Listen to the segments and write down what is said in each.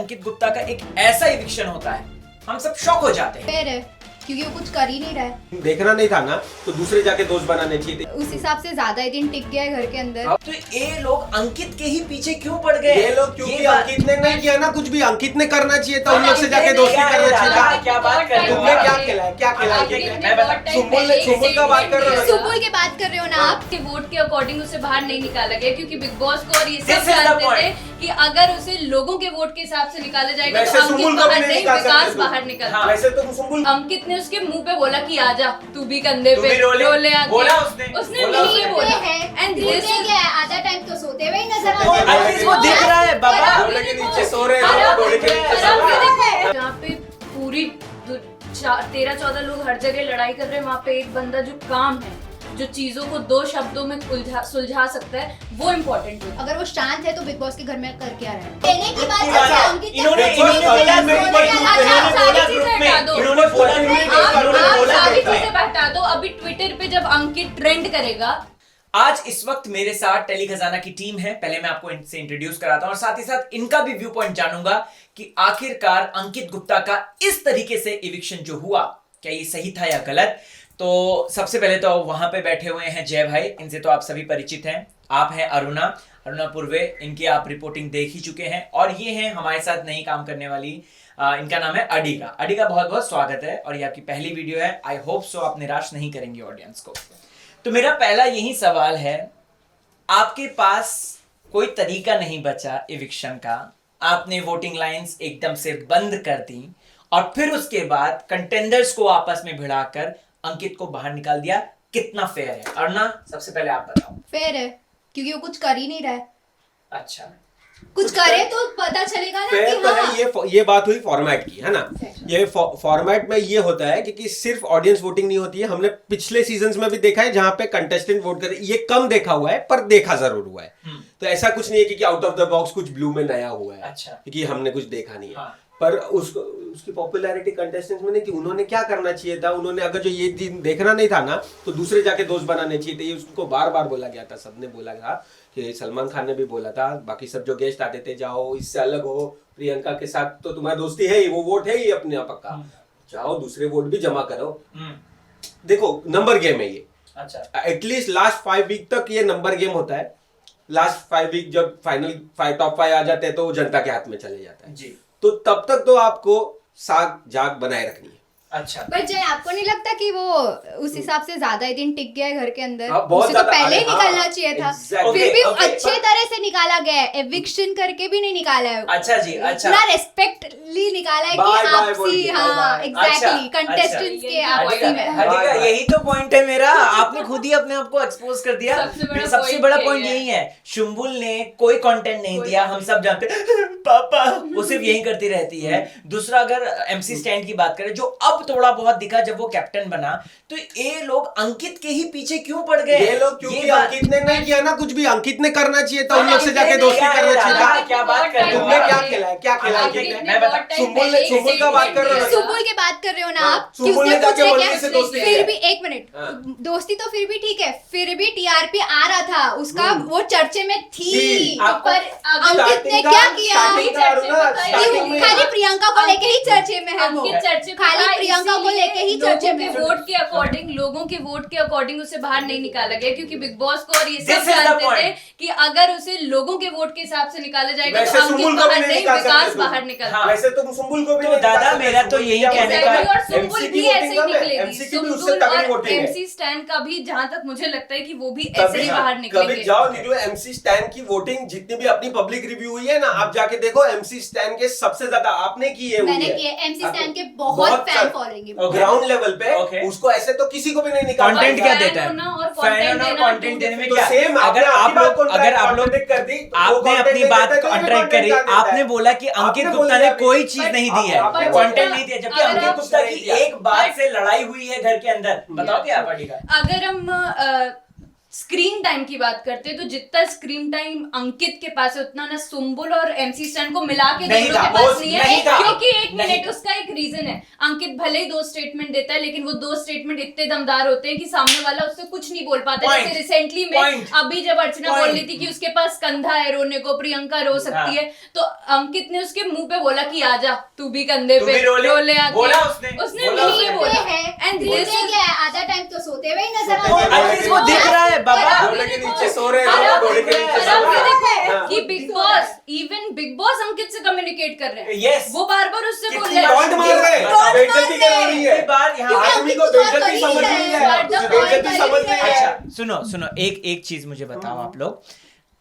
अंकित गुप्ता का एक ऐसा इविक्शन होता है, हम सब शॉक हो जाते हैं। फेयर है क्योंकि वो कुछ कर ही नहीं रहा है। देखना नहीं था ना तो दूसरे जाके दोस्त बनाने चाहिए थे। उस हिसाब से ज्यादा ही दिन टिक गया है घर के अंदर। तो ये लोग अंकित के ही पीछे क्यों पड़ गए? ये लोग क्योंकि अंकित ने नहीं किया ना कुछ भी, अंकित ने करना चाहिए था, उन लोग से जाके दोस्ती करना चाहिए था। क्या बात कर रहे हो? तुमने क्या खेला है, क्या खेला है? मैं बता, सुम्बुल का बात कर रहे हो। सुम्बुल की बात कर रहे हो ना आप? आपके वोट के अकॉर्डिंग उसे बाहर नहीं निकाला गया क्योंकि बिग बॉस को और ये This सब is the जानते थे point. कि अगर उसे लोगों के वोट के हिसाब से निकाला जाएगा वैसे तो सुम्बुल अंकित को भी बाहर नहीं नहीं, निकाल विकास सकते बाहर तुम। निकलता। हाँ। वैसे तुम सुम्बुल अंकित ने उसके मुंह पे बोला कि आजा तू भी कंधे तू पे भी रोले आके। बोला उसने नहीं ये बोला एंड this is- गया है, आधा टाइम तो सोते हुए ही नजर वो आ अंकित को दिख रहा है बाबा। डोले के नीचे सो रहे अरे हैं, आप डोले के देख नीचे रहे सो हैं, रहे हैं। जहाँ पे पूरी 13-14 लोग हर जगह लड़ाई कर रहे हैं, वहाँ पे एक बंदा जो काम है, जो चीजों को 2 शब्दों में सुलझा सकता है, वो इम्पोर्टेंट है। अगर वो शांत है तो बिग बॉस के घर में कर क्या रहा है? कहने की बात अच्छा, है, अंकित ने- इन्होंने Big Boss बोला में ग्रुप में, आप सारी चीजें हटा दो। इन्होंने बोला आप- इन्होंने आप बोला सारी ग्रुप में। चीजें हटा दो। अभी ट्विटर पे जब अंकित ट्रेंड करेगा, आज इस वक्त मेरे साथ टेली खजाना की टीम है। पहले मैं आपको इनसे इंट्रोड्यूस कराता हूं और साथ ही साथ इनका भी व्यू पॉइंट जानूंगा कि आखिरकार अंकित गुप्ता का इस तरीके से इविक्शन जो हुआ, क्या ये सही था या गलत। तो सबसे पहले तो वहां पे बैठे हुए हैं जय भाई, इनसे तो आप सभी परिचित हैं। आप हैं अरुणा पूर्वे, इनकी आप रिपोर्टिंग देख ही चुके हैं। और ये हैं हमारे साथ नई काम करने वाली, इनका नाम है अडिगा। बहुत बहुत स्वागत है और ये आपकी पहली वीडियो है। आई होप सो आप निराश नहीं करेंगे ऑडियंस को। तो मेरा पहला यही सवाल है, आपके पास कोई तरीका नहीं बचा इविक्शन का, आपने वोटिंग लाइंस एकदम से बंद कर दी और फिर उसके बाद कंटेंडर्स को आपस में भिड़ाकर अंकित को बाहर निकाल दिया। कितना फेयर है? अरुणा, सबसे पहले आप बताओ। फेयर है क्योंकि वो कुछ कर ही नहीं रहा है। अच्छा, कुछ करे तो पता चलेगा ना फेयर कि तो हाँ। है, ये बात हुई फॉर्मेट की, है ना। ये फॉर्मेट में ये होता है क्योंकि सिर्फ ऑडियंस वोटिंग नहीं होती है। हमने पिछले सीजन्स में भी देखा है जहां पे कंटेस्टेंट वोट करते, ये कम देखा हुआ है पर देखा जरूर हुआ है। तो ऐसा कुछ नहीं है कि आउट ऑफ द बॉक्स कुछ ब्लू में नया हुआ है। अच्छा। क्योंकि हमने कुछ देखा नहीं है। हाँ। पर उसकी पॉपुलैरिटी कंटेस्टेंट्स में नहीं कि उन्होंने क्या करना चाहिए था। उन्होंने अगर जो ये दिन देखना नहीं था ना तो दूसरे जाके दोस्त बनाने चाहिए थे। ये उसको बार बार बोला गया था, सबने बोला था कि सलमान खान ने भी बोला था, बाकी सब जो गेस्ट आते थे, जाओ इससे अलग हो, प्रियंका के साथ तो तुम्हारी दोस्ती है ही, वो वोट है ही अपने आप पक्का, जाओ दूसरे वोट भी जमा करो। देखो नंबर गेम है ये। अच्छा, एटलीस्ट लास्ट 5 वीक तक ये नंबर गेम होता है। लास्ट 5 वीक जब फाइनल टॉप 5 आ जाते हैं तो वो जनता के हाथ में चले जाता है जी। तो तब तक तो आपको साग जाग बनाए रखनी है। अच्छा, पर जय, आपको नहीं लगता कि वो उस हिसाब से ज्यादा ही दिन टिक गया है घर के अंदर? हाँ, बहुत उसे तो ज्यादा। पहले ही अरे हाँ, निकलना चाहिए था। exactly. फिर भी Okay, अच्छे तरह से निकाला गया है, एविक्शन करके भी नहीं निकाला है। अच्छा जी, अच्छा। इतना रेस्पेक्टली निकाला है कि Bye bye बोल आपसी, के, हाँ bye bye। एग्जैक्टली, अच्छा, कंटेस्टेंट्स के अच्छा। आपसी में। हटिका, यही तो पॉइंट है मेरा। आपने खुद ही अपने आप को एक्सपोज कर दिया। सबसे बड़ा पॉइंट यही है, शुम्बुल ने कोई कंटेंट नहीं दिया, हम सब जानते हैं। पापा, वो सिर्फ यही करती रहती है। दूसरा, अगर एमसी स्टैंड की बात करें, जो अब थोड़ा बहुत दिखा जब वो कैप्टन बना, तो ये लोग अंकित के ही पीछे क्यों पड़ गए? ये लोग क्योंकि बात- अंकित ने नहीं किया ना कुछ भी, अंकित ने करना चाहिए था, उन लोग से जाके दोस्ती करना चाहिए था। क्या बात कर रहे हो? तुमने क्या खेला है, क्या खेला है? अंकित ने मैं बता- बहुत टाइम सुम्बुल पहले सुम्बुल का बात कर रहे हो ना? सुम्बुल की बात कर रहे हो ना हाँ, आप? कि सुम्बुल उसने ने जाके कुछ वल्ली किया, से दोस्ती फिर किया। भी एक मिनट, हाँ। दोस्ती तो फिर भी ठीक है, फिर भी टीआरपी आ रहा था उसका, वो चर्चे में थी। आपको पर अंकित ने क्या किया? खाली प्रियंका को लेके ही चर्चे में है वो। अंकित चर्चे में खाली था, प्रियंका को इसीलिए लेके ही चर्चे में है। लोगों के वोट के अकॉर्डिंग उसे बाहर नहीं निकाला गया क्योंकि बिग बॉस को और ये This सब is the जानते थे point. कि अगर उसे लोगों के वोट के हिसाब से निकाला जाएगा वैसे तो सुम्बुल अंकित को भी बाहर नहीं नहीं, निकाल विकास सकते बाहर तुम। निकलता। हाँ। वैसे तुम सुम्बुल को भी तो नहीं निकाल दादा, सकते। मेरा तो यही क्या कहने बोलते का- हैं? और सुम्बुल MC भी की ऐसे voting ही कम है, निकलेगी। MC की भी उससे सुम्बुल तगड़ी और voting है। MC स्टैन का भी जहां तक मुझे लगता है कि वो भी ऐसे कभी ही बाहर कभी निकलेंगे। जाओ जो एमसी स्टैन की वोटिंग जितनी भी अपनी पब्लिक रिव्यू हुई है ना, आप जाके देखो एमसी स्टैन के सबसे ज्यादा आपने की है। मैंने किए, MC स्टैन के बहुत फैन फॉलोइंग है। ग्राउंड लेवल पे Okay. उसको ऐसे तो किसी को भी नहीं निकाल कंटेंट पाएगा। क्या देता है? होना और फैन content होना और देना कंटेंट देने में तो क्या? सेम अगर आप लोग contradict कर दी, वो आपने content अपनी नहीं बात देता, तो ये कॉन्ट्रैक्ट content करी, क्या देता है? आपने बोला कि अंकित आपने गुप्ता बोला ने अभी, कोई चीज but नहीं दी है, आपने कंटेंट बोला। नहीं दिया, जबकि अगर अंकित आप गुप्ता की नहीं दिया। एक बात से लड़ाई हुई है घर के अंदर। बताओ क्या पड़ेगा? अगर हम स्क्रीन टाइम की बात करते हैं तो जितना स्क्रीन टाइम अंकित के पास है उतना ना सुम्बुल और MC स्टैन को मिला के नहीं दोनों था, के पास वो नहीं नहीं है, था। क्योंकि एक नहीं मिनट उसका एक रीजन है। अंकित भले ही 2 स्टेटमेंट देता है लेकिन वो 2 स्टेटमेंट इतने दमदार होते हैं कि सामने वाला उससे कुछ नहीं बोल पाता। Point. जैसे रिसेंटली में Point. अभी जब अर्चना बोल Point. रही थी कि उसके पास कंधा है रोने को, प्रियंका रो सकती है, तो अंकित ने उसके मुंह पे बोला कि आजा तू भी कंधे तू पे भी रो ले। आके। बोला उसने नहीं उसने। बोला है एंड बोलते क्या है, आधा टाइम तो सोते हुए ही नजर सोते हुए। आते अरे इसको दिख रहा है बाबा। घोड़े के नीचे सो रहे हैं, और घोड़े के नीचे और सो अब रहे ये हैं। देखो हाँ। कि Bigg Boss, even Bigg Boss Ankit से कम्युनिकेट कर रहे हैं। Yes. वो बार बार उससे बोल कितनी रहे हैं टॉन्ट मार रहे हैं, टॉन्ट बेइज्जती मार करा रही है। एक बार यहाँ क्योंकि आदमी को अंकित तो बहुत बेइज्जती समझ करीब नहीं है। है, But the बेइज्जती point समझ is नहीं है। अच्छा सुनो एक चीज मुझे बताओ आप लोग,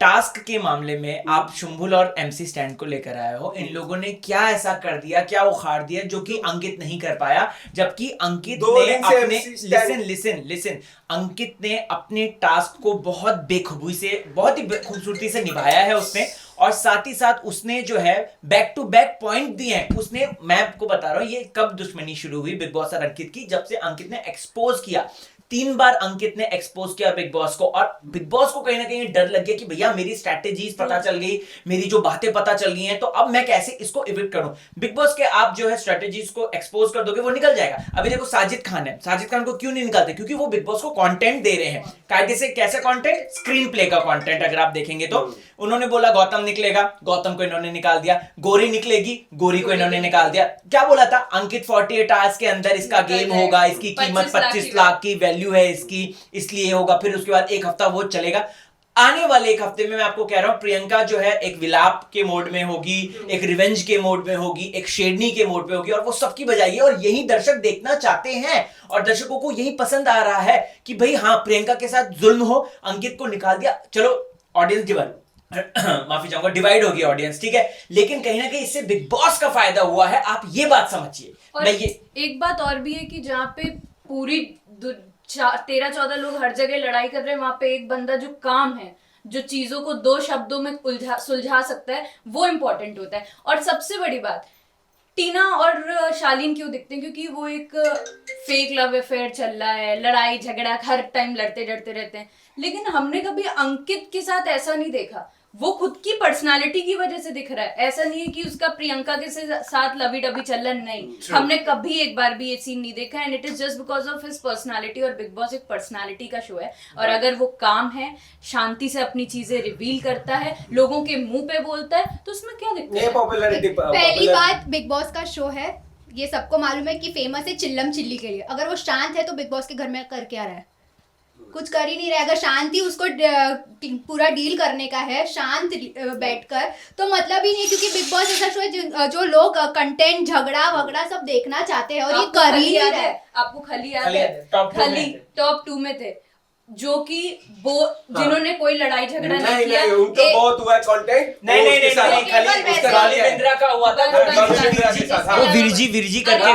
टास्क के मामले में आप शुंभुल और MC स्टैंड को लेकर आए हो, इन लोगों ने क्या ऐसा कर दिया, क्या उखाड़ दिया जो कि अंकित नहीं कर पाया, जबकि अंकित दो ने दिन से अपने MC स्टैंड- लिसन अंकित ने अपने टास्क को बहुत बेखूबी से, बहुत ही खूबसूरती से निभाया है उसने, और साथ ही साथ उसने जो है बैक टू बैक पॉइंट दिए हैं उसने। मैं आपको बता रहा हूं ये कब दुश्मनी शुरू हुई बिग बॉस और अंकित की, जब से अंकित ने एक्सपोज किया। 3 बार अंकित ने एक्सपोज किया बिग बॉस को, और बिग बॉस को कहीं ना कहीं डर लग गया कि भैया मेरी स्ट्रैटेजीज पता चल गई, मेरी जो बातें पता चल गई हैं, तो अब मैं कैसे इसको इविट करूं। बिग बॉस के आप जो है स्ट्रैटेजीज को एक्सपोज कर दोगे वो निकल जाएगा। अभी देखो साजिद खान है, साजिद खान को क्यों नहीं निकालते, क्योंकि वो बिग बॉस को कंटेंट दे रहे हैं कायदे से। कैसे कंटेंट? स्क्रीन प्ले का कंटेंट। अगर आप देखेंगे तो उन्होंने बोला गौतम निकलेगा, गौतम को इन्होंने निकाल दिया। गोरी निकलेगी, गोरी को इन्होंने निकाल दिया। क्या बोला था अंकित? 48 आवर्स के अंदर इसका गेम होगा, इसकी कीमत 25 लाख की वैल्यू है इसकी, इसलिए होगा। फिर उसके बाद 1 हफ्ता वो चलेगा। आने वाले 1 हफ्ते में मैं आपको कह रहा हूं प्रियंका जो है एक विलाप के मोड में होगी, एक रिवेंज के मोड में होगी, एक शेरनी के मोड पे होगी, और वो सबकी बजाएगी। और यही दर्शक देखना चाहते हैं, और दर्शकों को यही पसंद आ रहा है कि भाई हाँ प्रियंका के साथ जुल्म हो, अंकित को निकाल दिया। चलो ऑडियंस माफी चाहूंगा, डिवाइड होगी ऑडियंस, ठीक है, लेकिन कहीं ना कहीं इससे बिग बॉस का फायदा हुआ है, आप ये बात समझिए। और मैं ये एक बात और भी है कि जहाँ पे पूरी 13-14 लोग हर जगह लड़ाई कर रहे हैं, वहां पे एक बंदा जो काम है, जो चीजों को 2 शब्दों में सुलझा सकता है, वो इंपॉर्टेंट होता है। और सबसे बड़ी बात, टीना और शालीन क्यों दिखते हैं? क्योंकि वो एक फेक लव अफेयर चल रहा है, लड़ाई झगड़ा हर टाइम लड़ते रहते हैं, लेकिन हमने कभी अंकित के साथ ऐसा नहीं देखा। वो खुद की पर्सनालिटी की वजह से दिख रहा है, ऐसा नहीं है कि उसका प्रियंका के साथ लवी डबी चल रहा, नहीं। हमने कभी एक बार भी ये सीन नहीं देखा, and it is just because of his personality. और बिग बॉस एक पर्सनालिटी का शो है, और अगर वो काम है, शांति से अपनी चीजें रिवील करता है, लोगों के मुंह पे बोलता है, तो उसमें क्या दिक्कत है? पहली बात, बिग बॉस का शो है, ये सबको मालूम है कि फेमस है चिल्लम चिल्ली के लिए। अगर वो शांत है तो बिग बॉस के घर में कर क्या रहा है? कुछ कर ही नहीं रहा। अगर शांति उसको पूरा डील करने का है, शांत बैठकर, तो मतलब ही नहीं, क्योंकि बिग बॉस ऐसा शो है जो लोग कंटेंट झगड़ा वगड़ा सब देखना चाहते हैं, और ये कर ही नहीं रहा है। आपको खली याद है? खली टॉप 2 में थे, जो कि वो जिन्होंने कोई लड़ाई झगड़ा नहीं किया। उनका बहुत हुआ कंटेंट। नहीं खाली उसका डॉली बिंद्रा का हुआ था, वो विरजी करके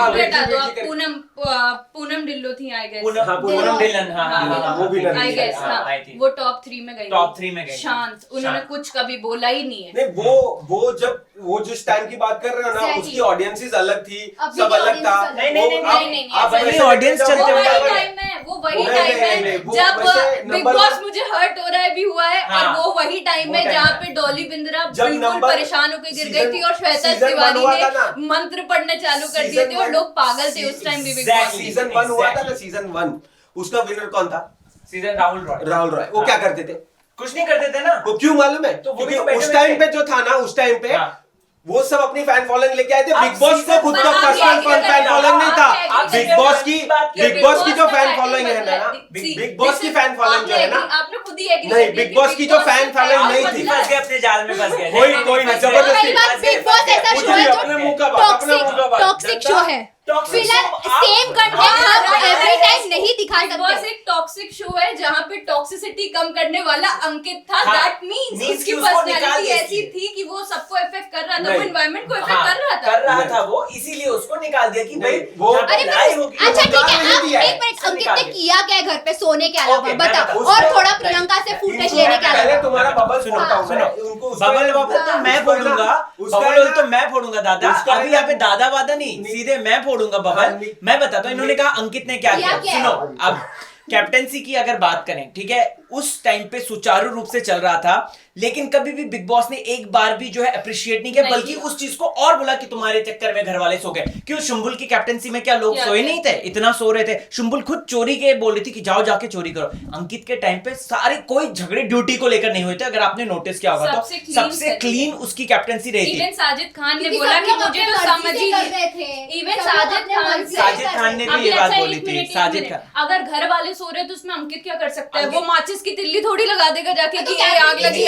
पूनम डिल्लो थी, आई गेस। पूनम ढिल्लन, हाँ वो भी आई गेस, हाँ, आई थी। वो टॉप 3 में गई। टॉप 3 में गई। शांत, उन्होंने शांत। कुछ कभी बोला ही नहीं है। नहीं, वो जब वो जिस टाइम की बात कर रहे हो ना, Exactly. उसकी ऑडियंसेस अलग थी, अभी सब की अलग था। audience अलग। नहीं, आप ऐसा वैसे नहीं, audience जब- चलते वो हुए वही बराबर। टाइम है, वो वही नहीं, टाइम नहीं, है नहीं, वो जब वैसे बिग number बॉस one- मुझे हर्ट हो रहा है भी हुआ है, हाँ, और वो वही टाइम वो है time जहाँ है। पे डॉली बिंद्रा जब बिल्कुल number- परेशान होकर गिर गई season- थी, और श्वेता season तिवारी one हुआ ने था ना। मंत्र पढ़ने चालू कर दिए Season थे, और one- लोग पागल थे उस टाइम भी बिग बॉस Exactly. में। सीजन 1 हुआ था ना, सीजन 1 उसका विनर कौन था? सीजन राहुल रॉय। वो क्या करते थे? कुछ नहीं करते थे ना। वो क्यों मालूम है? तो वो भी क्योंकि तो बैठे उस बैठे टाइम पे जो था ना, उस टाइम पे हाँ। वो सब अपनी फैन फॉलोइंग लेके आए थे। आप बिग बॉस को season खुद one का आप पर्सनल आगे फैन चले फॉलोइंग नहीं था। आप बिग season बॉस one की की बात किया, बिग बॉस की जो का फैन acting फॉलोइंग है बदला ना, है। बिग बॉस की फैन फॉलोइंग जो है ना, आपने खुद ही agree नहीं, कर दिया बिग कि बॉस की Big जो Boss fan की following fan नहीं बदला थी। है। फंस गए, अपने जाल में फंस गए। कोई नहीं, जबरदस्ती। पहली बात, बिग बॉस ऐसा शो है अपने मुंह का बात, अपने मुंह का बात। टॉक्सिक शो है। Toxic फिलहाल show, आप- सेम कंटेंट हम एवरी टाइम नहीं दिखा बिग बॉस सकते। एक टॉक्सिक शो है जहाँ पे टॉक्सिसिटी कम करने वाला अंकित था। हाँ, दैट मींस means उसकी कि उसको निकाल पर्सनालिटी दिया ऐसी इसलिए। थी कि वो सबको इफेक्ट कर रहा था, नहीं। वो एनवायरनमेंट को इफेक्ट हाँ, कर रहा था। वो, इसीलिए उसको निकाल दिया कि भाई नहीं, वो- जहाँ पे अरे लड़ाई पर होगी, अच्छा वो ठीक निकाल है, नहीं आप दिया है। एक मिनट, सब अंकित निकाल ने दिया। किया क्या है घर पे सोने के अलावा? Okay, मैं बता। बताऊं। और उसको- थोड़ा प्रियंका से फुटेज लेने के पहले अलावा। तुम्हारा बबल सुनो, फोड़ता हूं सुनो। मैं, उनको उसका- बबल बबल तो मैं उसका है ना- फोड़ूंगा, उसका है बबल ना- तो मैं फोड़ूंगा दादा। उसका है अभी ना- यहाँ पे दादा वादा नहीं, सीधे मैं फोड़ूंगा हाँ, बबल। नहीं- मैं बताता हूँ इन्होंने कहा अंकित ने क्या क्या किया। किया? सुनो अब कैप्टेंसी की अगर बात करें, ठीक है, उस टाइम पे सुचारू रूप से चल रहा था, लेकिन कभी भी बिग बॉस ने एक बार भी जो है अप्रिशिएट नहीं किया, बल्कि उस चीज को और बोला कि तुम्हारे चक्कर में घर वाले सो गए। क्यों? शुंबुल की कैप्टेंसी में क्या लोग सोए नहीं थे? इतना सो रहे थे। शुंबुल खुद चोरी के बोल रही थी कि जाओ जाके चोरी करो। अंकित के टाइम पे सारे कोई झगड़े ड्यूटी को लेकर नहीं हुए थे, अगर आपने नोटिस किया होगा तो सबसे क्लीन उसकी कैप्टेंसी रही थी। इवन साजिद खान ने बोला कि मुझे तो समझ ही नहीं। इवन साजिद खान ने भी ये बात बोली थी। साजिद खान अगर घर वाले सो रहे तो उसमें अंकित क्या कर सकता है? वो माचिस की तिल्ली थोड़ी लगा देगा जाके कि ये आग लगी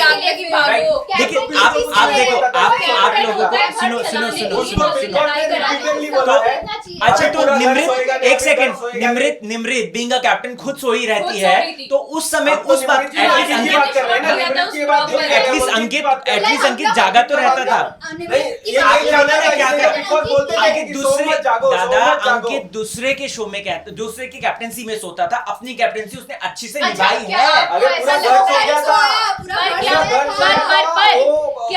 भागो। देखिए आप देखो, आप लोगों को सुनो। अच्छा तो निमृत, एक second, Nimrit being a captain खुद सोई रहती है, तो उस समय उस बात एटलीस्ट अंकित जागा तो रहता था। अंकित दूसरे के शो में, दूसरे की कैप्टेंसी में सोता था, अपनी कैप्टेंसी उसने अच्छी से निभाई है। क्या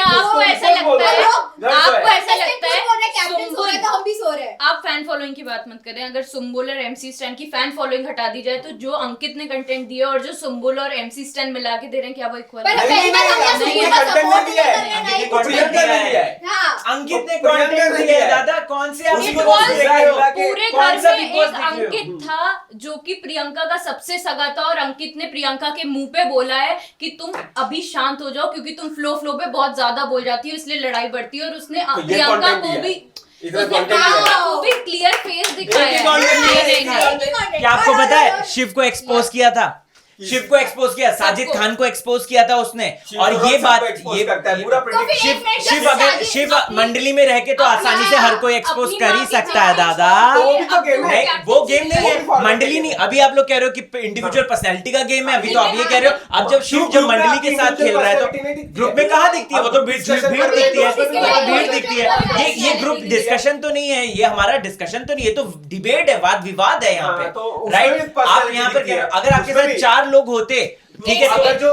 आपको ऐसा लगता है? आपको ऐसा लगता है हम भी सो रहे हैं? आप फैन फॉलोइंग की बात मत करें। अगर सुम्बुल और एमसी स्टैन की फैन फॉलोइंग हटा दी जाए तो जो अंकित ने कंटेंट दिया और जो सुम्बुल और एमसी स्टैन मिला के दे रहे हैं, क्या वो इक्वल है? अंकित ने कंटेंट दिया दादा, कौन से पूरे घर में एक अंकित था जो कि प्रियंका का सबसे सगा था, और अंकित ने प्रियंका के मुंह पे बोला है कि तुम अभी शांत हो जाओ क्योंकि तुम फ्लो पे बहुत ज्यादा बोल जाती हो, इसलिए लड़ाई बढ़ती है। और उसने प्रियंका को भी क्लियर फेस दिखाया है। क्या आपको पता है शिव को एक्सपोज किया था? शिव को एक्सपोज किया, साजिद खान को एक्सपोज किया था उसने। और ये बात शिव मंडली में रह के तो आसानी से हर कोई एक्सपोज कर ही सकता है दादा। नहीं, वो गेम नहीं है, मंडली नहीं। अभी आप लोग कह रहे हो कि इंडिविजुअल पर्सनैलिटी का गेम है, अभी तो आप ये कह रहे हो। अब जब शिव जब मंडली के साथ खेल रहा है तो ग्रुप में कहाँ दिखती है? वो तो भीड़ दिखती है, भीड़ दिखती है। ये ग्रुप डिस्कशन तो नहीं है, ये हमारा डिस्कशन तो नहीं है, तो डिबेट है, वाद विवाद है यहाँ पे, राइट? आप यहाँ पर अगर आपके साथ 4 लोग होते, ठीक है, अगर जो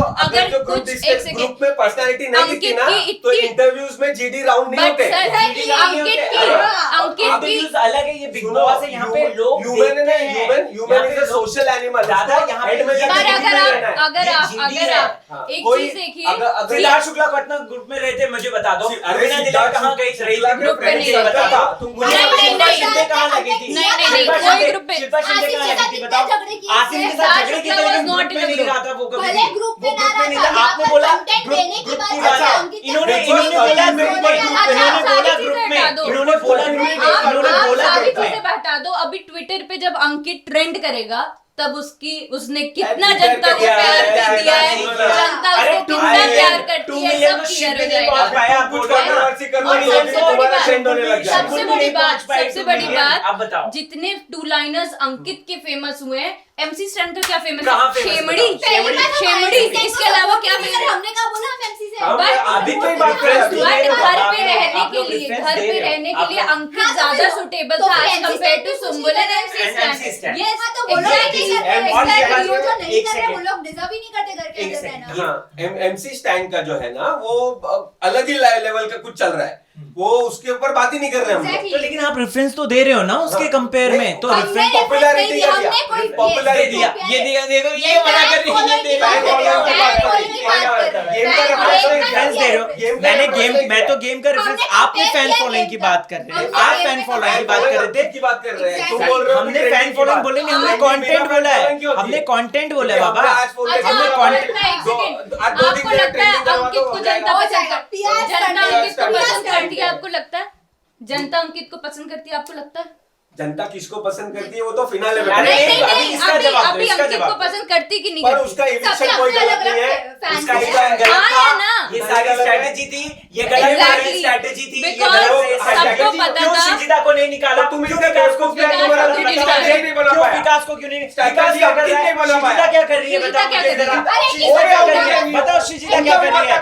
ग्रुप में पर्सनालिटी नहीं दिखती ना, तो इंटरव्यूज में जीडी राउंड नहीं होते। इंटरव्यूज अलग है, ये बिग बॉस है, यहाँ पे लोग human is a social animal दादा। यहाँ पे अगर आप एक चीज देखिए, सिद्धार्थ शुक्ला को इतना ग्रुप में रहते, मुझे बता दो अरविंदा दिलार कहाँ गई? ग्रुप में नहीं बता, तुम मुझे शिल्पा कहाँ लगी थी? कोई ग्रुप में शिल्पा शिंदे कहाँ लगी थी? बताओ। आसिफ के साथ झगड़े की तो ग्रुप में नहीं रहा था वो। भले ग्रुप में ना नहीं रहा था, था, आपने बोला कंटेंट देने की बात ग्रुप है। इन्होंने बोला ग्रुप में, इन्होंने बोला ग्रुप में। हटा दो। अभी ट्विटर पे जब अंकित ट्रेंड करेगा तब उसने कितना जनता को प्यार कर दिया है, जनता उसको कितना प्यार करती है, सब क्लियर हो जाएगा। सबसे बड़ी बात, जितने 2 लाइनर्स अंकित के फेमस हुए हैं, एमसी स्टैन का क्या फेमस है? शेमड़ी। इसके अलावा क्या फेमस? हमने कहा बोला हम एमसी से अभी तो बात घर पे रहने के लिए अंकित ज्यादा सुटेबल था एज कंपेयर टू सुम्बुल और एमसी स्टैन। यस, तो वो लोग नहीं कर रहे, जो नहीं कर रहे वो लोग डिजर्व ही नहीं करते घर के अंदर रहना। हाँ, एमसी स्टैन का जो है ना, वो अलग ही लेवल का कुछ चल रहा है, वो उसके ऊपर बात ही नहीं कर रहे हम लोग। तो लेकिन आप रेफरेंस तो दे रहे हो ना उसके कंपेयर में, तो रेफरेंस पॉपुलैरिटी दिया, ये देखो ये वाला कर रही है। मैं तो गेम का रेफरेंस, आपने फैन फॉलोइंग की बात कर रहे हैं, आप फैन फॉलोइंग की बात कर रहे थे। तुम बोल रहे हो हमने फैन फॉलोइंग बोले नहीं, हमने कंटेंट बोला है, हमने कंटेंट बोला है बाबा, हमने कंटेंट। आपको लगता है अंकित को जनता पसंद करती है? आपको लगता है जनता अंकित को पसंद करती है? आपको लगता है जनता किसको पसंद करती है? वो तो फिनाले में अरे नहीं, इसका जवाब दो, अभी इसका अंकित जवाब को पसंद करती कि नहीं पर करती? उसका एविक्शन कोई गलत नहीं है, उसका एविक्शन गलत हाँ था है ना, ये सारी स्ट्रेटेजी थी, ये गलत स्ट्रेटेजी थी, ये गलत सबको पता क्यों था। शिजिदा को नहीं निकाला? तुम क्यों इसका विकास को क्या क्यों नहीं बना पाया? विकास को क्यों नहीं? स्ट्रैटेजी विकास क्या कर रहा है? नहीं बना पाया। शिजिदा क्या कर रही है? शिजिदा बताओ क्या मुझे कर जरा। रही है? शिजिदा क्या कर रही है? बताओ शिजिदा क्या कर रही है?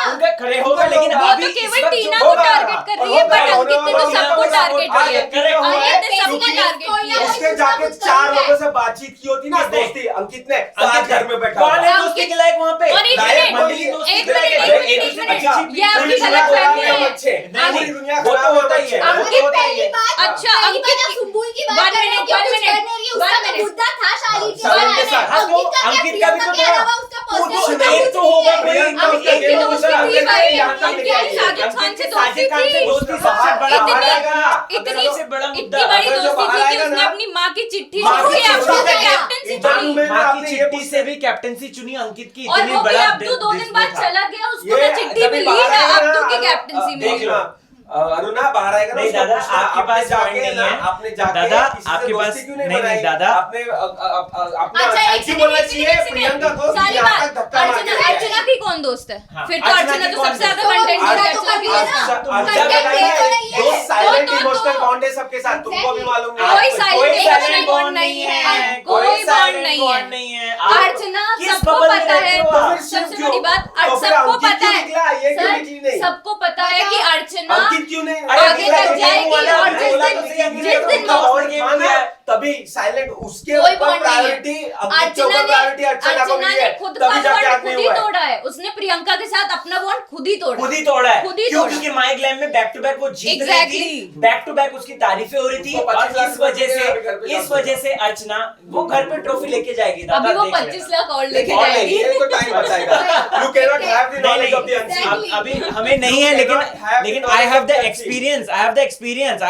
उनका खड़े होगा, लेकिन वो अभी तो केवल टीना को टारगेट कर रही है, बट अंकित ने तो सबको टारगेट किया है। अंकित ने का target कोई ना किया। कोई उसके कुछ ना जाके कुछ 4 करेगा। लोगों से बातचीत की होती ना किसने? दोस्ती अंकित ने साथ घर में बैठा कौन है हुआ। दोस्ती के लायक वहाँ पे? और एक लायक मिनट, मंडली दोस्ती एक के लायक मिनट, है। एक दूसरे मिनट, की चिट्ठी- ये आपकी पूरी दुनिया गलतफहमी खराब है। बच्चे। नहीं, पूरी दुनिया वो तो खराब होता ही है। बच्चे। वो तो अंकित होता ही पहली है। बात अच्छा, पहली बात अंकित आप सुम्बुल की one बात कर रहे minute, हैं, क्यों one कुछ minute, कर नहीं रही, one उसका तो minute। मुद्दा था शादी के शादी बाद। के साथ। हाँ, तो अंकित का क्या, अंकित का भी प्रियंका तो के था। अलावा उसका कुछ पर्सनल नहीं कुछ तो नहीं होगा है। कोई। प्रियंका अंकित उसका की गेम दोस्ती दूसरा। थी भाई। यहाँ तक अंकित लेके साजिद आई। खान से साजिद खान से दोस्ती उसका सबसे बाहर बड़ा बाहर मुद्दा है। आएगा ना। इतनी सबसे बड़ा इतनी मुद्दा। बड़ी अगर जो दोस्ती बाहर थी कि आएगा उसने ना, अपनी माँ की चिट्ठी माँ की छोड़ी, चिट्ठी आपको छोड़ी। कैप्टनसी इंटरव्यू चुनी। में माँ आपने की ये चिट्ठी पूछा। से भी कैप्टनसी चुनी अंकित की। और इतनी वो भी बड़ा अब तो 2 दिन बाद था। चला गया, उसको ये तो चिट्ठी जब भी मिली बाहर है आएगा अब तो ना, की कैप्टनसी देख में। लो, अरुणा बाहर आएगा ना नहीं उसको दादा, पूछना, आपके आपने पास जाके point नहीं ना, है। आपने जाके दादा, किसी से आपके दोस्ती पास- क्यों नहीं, बनाई? दादा। आपने अपना अच्छा, एक ऐसी सेकंड, बोलना एक चाहिए सेकंड, प्रियंका को कि सारी यहाँ बात, तक धक्का मार के अर्चना ले अर्चना आए। की कौन दोस्त है? हाँ, फिर तो अर्चना अर्चना की तो कौन सबसे ज्यादा दोस्त है? कंटेंट अर्चना है, तो अर्चना की कभी है दोस्त ना। है। तो कंटेंट बताइए, क्रिएटर है ये। दो साइलेंट तो- इमोशनल बॉन्ड है सबके साथ, तुमको भी मालूम है। कोई कोई silent silent emotional bond bond नहीं नहीं है। है, कोई कोई bond silent नहीं bond है। नहीं है। आप अर्चना किस सबको bubble में पता रहते है, हो तो आप? फिर शिव सबसे क्यों? बड़ी बात, तो फिर सबको अंकित पता क्यों है, निकला? ये क्यों सर, निकली नहीं? सबको पता है कि अर्चना अंकित क्यों नहीं? अरे आगे निकला तक तो जाएगी, गेम वाला, और मैं बोला तो जिस सही, अंकित दिन ने तो जिस दिन उनका वो bond game किया है। तभी साइलेंट उसके कोई ऊपर bond नहीं है। प्रायोरिटी अंकित के अर्चना ऊपर ने प्रायोरिटी अर्चना को मिली है, खुद का तभी जाके बॉन्ड आदमी खुद ही हुआ है। तोड़ा है, उसने प्रियंका के साथ अपना बॉन्ड खुद ही तोड़ा खुद ही तोड़ा है। खुद ही क्यों? तोड़ा। क्योंकि माई ग्लैम में बैक टू बैक वो जीत रही Exactly. थी, बैक टू बैक उसकी तारीफें हो रही थी, उसको 25 और लाख इस वजह रुपए अभी घर पे से जाके अर्चना वो घर पे ट्रॉफी लेके जाएगी। दादा, अभी वो देख 25 लेना। लाख और लेके और नहीं, जाएगी। ये तो टाइम बताएगा। You cannot have the नहीं, knowledge नहीं, of the unseen. Exactly. अभी हमें नहीं है, You लेकिन cannot have the लेकिन knowledge I have of the the unseen. Experience, I have the experience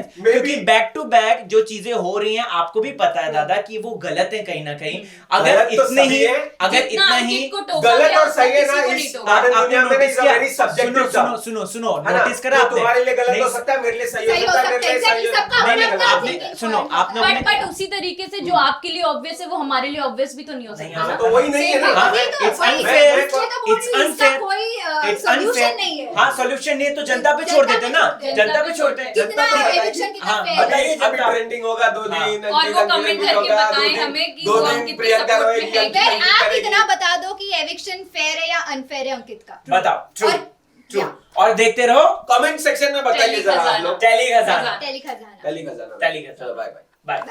Maybe. क्योंकि बैक टू बैक जो चीजें हो रही हैं आपको भी पता है दादा कि वो गलत है कहीं ना कहीं। अगर गलत तो इतने सभी ही है। अगर जितना इतना ही अंकित को टोका गलत गया, और उसने सही है किसी ना, को नहीं इस टोका। मॉडर्न आपने दुनिया में नोटिस is a किया? very subjective सुनो term. सुनो सुनो है ना? नोटिस करा जो आपने? तुम्हारे लिए गलत नहीं, हो सकता है, मेरे लिए सही हो सही हो सकता है, सकता मेरे है, लिए सही exactly, हो सबका सकता है। नहीं, अपना नहीं, अपना आपने thinking सुनो, point आपने होता है। बट उसी तरीके से जो आपके लिए ऑब्वियस है वो हमारे लिए ऑब्वियस भी तो नहीं हो नहीं सकता हो ना। तो वही नहीं है ना। हाँ, वही तो, it's वही- unfair, इसलिए तो बोल it's रही हूँ, इसका unfair, कोई it's solution unfair। नहीं है। हाँ सॉल्यूशन नहीं है तो जनता पे छोड़ देते ना, जनता पे छोड़ते हैं। कितना जनता को eviction कितना हाँ, fair है। बताइए अभी जनता। ट्रेंडिंग होगा 2 हाँ। दिन, और वो अंकित comment अंकित करके होगा, बताएं 2 दिन, हमें कि 2 वो दिन अंकित के प्रियंका support में रोएगी, है अंकित कि फिर अंकित आप करेगी। इतना बता दो कि एविक्शन फेयर है या अनफेयर है अंकित का। बताओ ट्रू और- ट्रू या। और देखते रहो कमेंट सेक्शन में बताइए जरा आप लोग। टेली खजाना खजाना। टेली खजाना। टेली खजाना। टेली खजाना। चलो बाय बाय। बाय। बाय।